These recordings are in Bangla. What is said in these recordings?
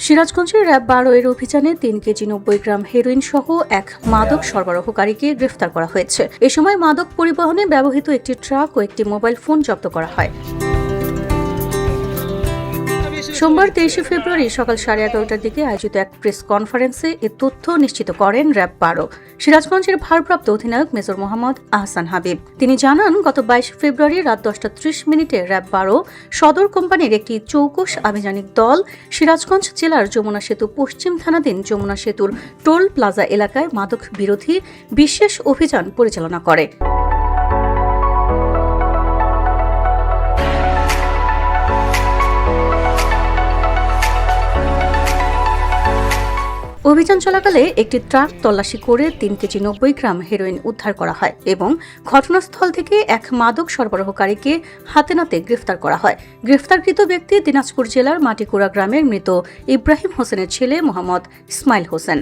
সিরাজগঞ্জের র্যাব 12 এর অভিযানে 3 কেজি 90 গ্রাম হেরোইন সহ এক মাদক সরবরাহকারীকে গ্রেফতার করা হয়েছে। এ সময় মাদক পরিবহনে ব্যবহৃত একটি ট্রাক ও একটি মোবাইল ফোন জব্দ করা হয়। সোমবার 23 ফেব্রুয়ারি সকাল 11:30টার দিকে আয়োজিত এক প্রেস কনফারেন্সে এ তথ্য নিশ্চিত করেন র্যাব 12 সিরাজগঞ্জের ভারপ্রাপ্ত অধিনায়ক মেজর মোহাম্মদ আহসান হাবিব। তিনি জানান, গত 22 ফেব্রুয়ারি রাত 10:30 র্যাব 12 সদর কোম্পানির একটি চৌকস আভিযানিক দল সিরাজগঞ্জ জেলার যমুনা সেতু পশ্চিম থানাধীন যমুনা সেতুর টোল প্লাজা এলাকায় মাদক বিরোধী বিশেষ অভিযান পরিচালনা করে। অভিযান চলাকালে একটি ট্রাক তল্লাশি করে 3 কেজি 90 গ্রাম হেরোইন উদ্ধার করা হয় এবং ঘটনাস্থল থেকে এক মাদক সরবরাহকারীকে হাতে নাতে গ্রেফতার করা হয়। গ্রেফতারকৃত ব্যক্তি দিনাজপুর জেলার মাটিকুড়া গ্রামের মৃত ইব্রাহিম হোসেনের ছেলে মোহাম্মদ ইসমাইল হোসেন।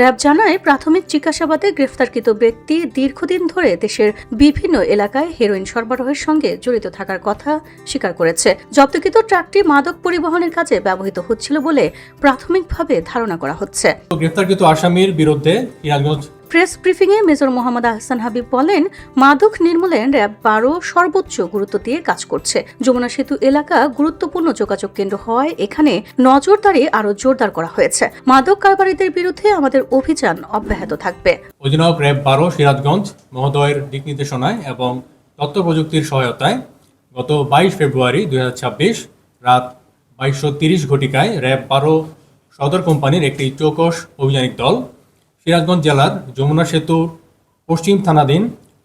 র্যাব জানায়, প্রাথমিক জিজ্ঞাসাবাদে গ্রেফতারকৃত ব্যক্তি দীর্ঘদিন ধরে দেশের বিভিন্ন এলাকায় হেরোইন সরবরাহের সঙ্গে জড়িত থাকার কথা স্বীকার করেছে। জব্দকৃত ট্রাকটি মাদক পরিবহনের কাজে ব্যবহৃত হচ্ছিল বলে প্রাথমিকভাবে ধারণা করা হচ্ছে। গ্রেফতারকৃত আসামির বিরুদ্ধে প্রেস ব্রিফিংয়ে মেজর মোহাম্মদ আহসান হাবিব বলেন, মাদক নির্মূলে র্যাব 12 সর্বোচ্চ গুরুত্ব দিয়ে কাজ করছে। যমুনা সেতু এলাকা গুরুত্বপূর্ণ যোগাযোগ কেন্দ্র হওয়ায় এখানে নজরদারি আরো জোরদার করা হয়েছে। মাদক কারবারিদের বিরুদ্ধে আমাদের অভিযান অব্যাহত থাকবে। অধিনায়ক র্যাব 12 সিরাজগঞ্জ মহোদয়ের দিক নির্দেশনায় এবং তথ্য প্রযুক্তির সহায়তায় গত 22 ফেব্রুয়ারি 2026 রাত 22:30 ঘটিকায় র্যাব 12 সদর কোম্পানির একটি চৌকস অভিযানিক দল সিরাজগঞ্জ জেলার যমুনা সেতুর পশ্চিম থানাধীন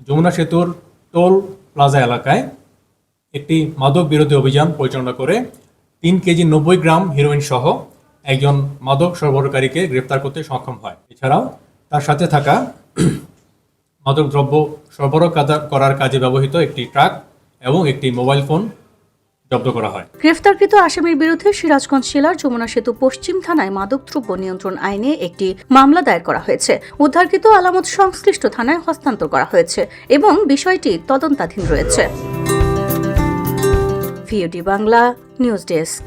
যমুনা সেতুর টোল প্লাজা এলাকায় একটি মাদক বিরোধী অভিযান পরিচালনা করে 3 কেজি 90 গ্রাম হেরোইন সহ একজন মাদক সরবরাহকারীকে গ্রেফতার করতে সক্ষম হয়। এছাড়াও তার সাথে থাকা মাদক দ্রব্য সরবরাহ করার কাজে ব্যবহৃত একটি ট্রাক এবং একটি মোবাইল ফোন জব্দ করা হয়। গ্রেফতারকৃত আসামির বিরুদ্ধে সিরাজগঞ্জ জেলার যমুনা সেতু পশ্চিম থানায় মাদকদ্রব্য নিয়ন্ত্রণ আইনে একটি মামলা দায়ের করা হয়েছে। উদ্ধারকৃত আলামত সংশ্লিষ্ট থানায় হস্তান্তর করা হয়েছে এবং বিষয়টি তদন্তাধীন রয়েছে। VOD Bangla news desk.